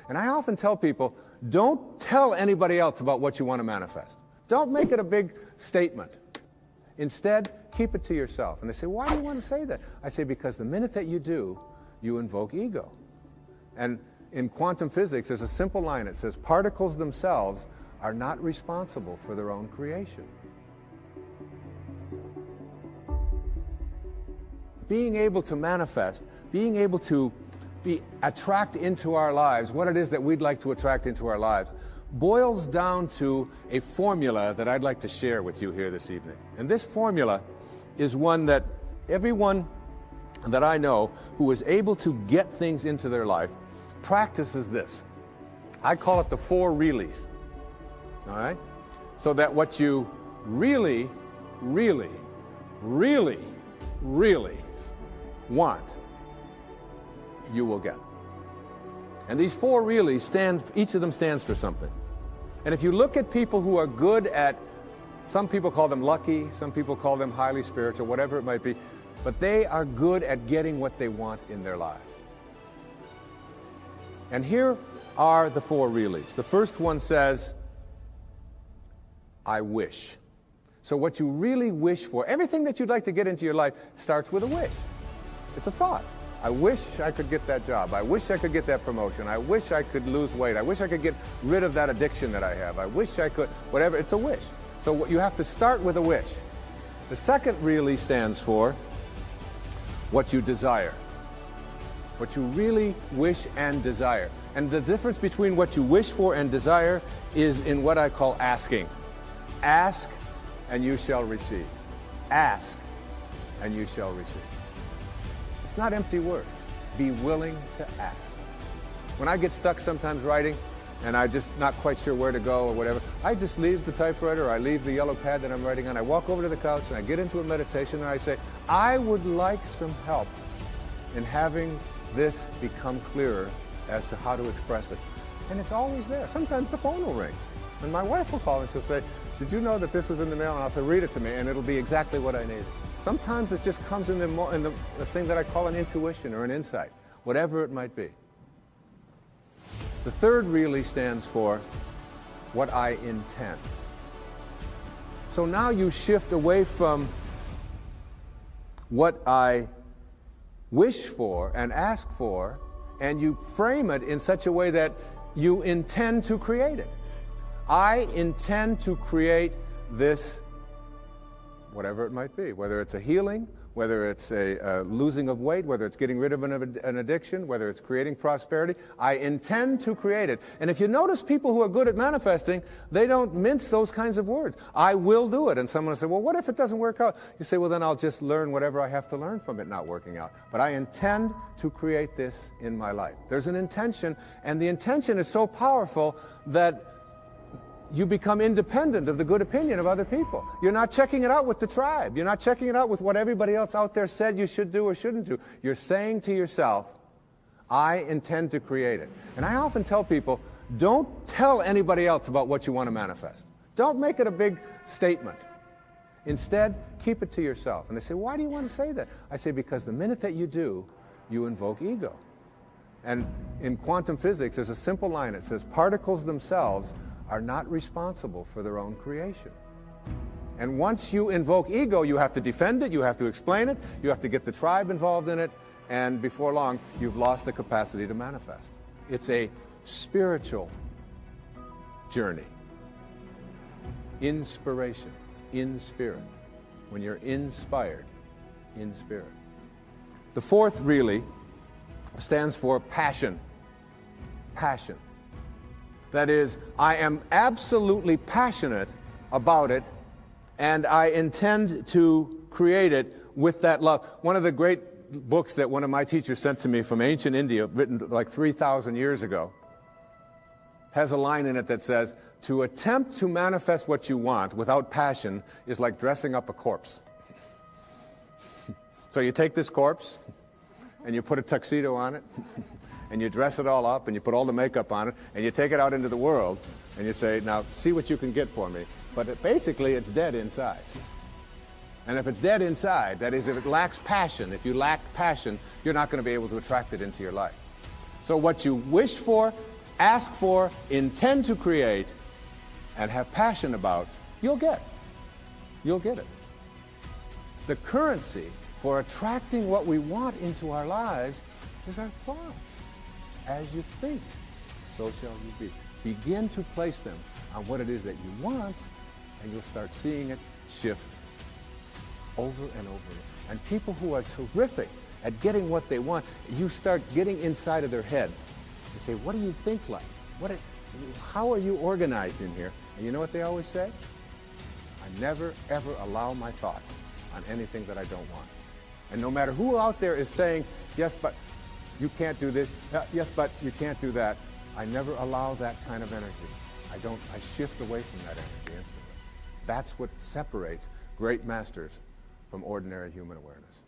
And I often tell people, don't tell anybody else about what you want to manifest. Don't make it a big statement. Instead, keep it to yourself. And they say, why do you want to say that? I say, because the minute that you do, you invoke ego. And in quantum physics, there's a simple line. It says, particles themselves are not responsible for their own creation. Being able to manifest, being able to attract into our lives what it is that we'd like to attract into our lives, boils down to a formula that I'd like to share with you here this evening. And this formula is one that everyone that I know who is able to get things into their life practices this. I call it the 4 reallys. All right? So that what you really, really, really, really want, you will get. And these 4 reallys each of them stands for something. And if you look at people who are good at, some people call them lucky, some people call them highly spiritual, whatever it might be, but they are good at getting what they want in their lives. And here are the 4 reallys. The first one says, I wish. So what you really wish for, everything that you'd like to get into your life starts with a wish. It's a thought. I wish I could get that job. I wish I could get that promotion. I wish I could lose weight. I wish I could get rid of that addiction that I have. I wish I could, whatever. It's a wish. So you have to start with a wish. The second really stands for what you desire. What you really wish and desire. And the difference between what you wish for and desire is in what I call asking. Ask and you shall receive. Ask and you shall receive. It's not empty words. Be willing to ask. When I get stuck sometimes writing and I'm just not quite sure where to go or whatever, I just leave the typewriter or I leave the yellow pad that I'm writing on. I walk over to the couch and I get into a meditation and I say, I would like some help in having this become clearer as to how to express it. And it's always there. Sometimes the phone will ring and my wife will call and she'll say, did you know that this was in the mail? And I'll say, read it to me, and it'll be exactly what I need. Sometimes it just comes in the thing that I call an intuition or an insight, whatever it might be. The third really stands for what I intend. So now you shift away from what I wish for and ask for, and you frame it in such a way that you intend to create it. I intend to create this, whatever it might be, whether it's a healing, whether it's a losing of weight, whether it's getting rid of an addiction, whether it's creating prosperity. I intend to create it. And if you notice people who are good at manifesting, they don't mince those kinds of words. I will do it. And someone will say, well, what if it doesn't work out? You say, well, then I'll just learn whatever I have to learn from it not working out. But I intend to create this in my life. There's an intention, and the intention is so powerful that you become independent of the good opinion of other people. You're not checking it out with the tribe. You're not checking it out with what everybody else out there said you should do or shouldn't do. You're saying to yourself, I intend to create it. And I often tell people, don't tell anybody else about what you want to manifest. Don't make it a big statement. Instead, keep it to yourself. And they say, why do you want to say that? I say, because the minute that you do, you invoke ego. And in quantum physics, there's a simple line. It says, particles themselves are not responsible for their own creation. And once you invoke ego, you have to defend it, you have to explain it, you have to get the tribe involved in it, and before long, you've lost the capacity to manifest. It's a spiritual journey. Inspiration, in spirit. When you're inspired, in spirit. The fourth really stands for passion. Passion. That is, I am absolutely passionate about it, and I intend to create it with that love. One of the great books that one of my teachers sent to me from ancient India, written like 3,000 years ago, has a line in it that says, to attempt to manifest what you want without passion is like dressing up a corpse. So you take this corpse, and you put a tuxedo on it, and you dress it all up, and you put all the makeup on it, and you take it out into the world, and you say, now, see what you can get for me. But basically, it's dead inside. And if it's dead inside, that is, if it lacks passion, if you lack passion, you're not going to be able to attract it into your life. So what you wish for ask for, intend to create, and have passion about, you'll get. You'll get it. The currency for attracting what we want into our lives is our thoughts. As you think, so shall you be. Begin to place them on what it is that you want, and you'll start seeing it shift over and over again. And people who are terrific at getting what they want, you start getting inside of their head and say, what do you think like? How are you organized in here? And you know what they always say? I never, ever allow my thoughts on anything that I don't want. And no matter who out there is saying, yes, but you can't do this, yes, but you can't do that, I never allow that kind of energy. I shift away from that energy instantly. That's what separates great masters from ordinary human awareness.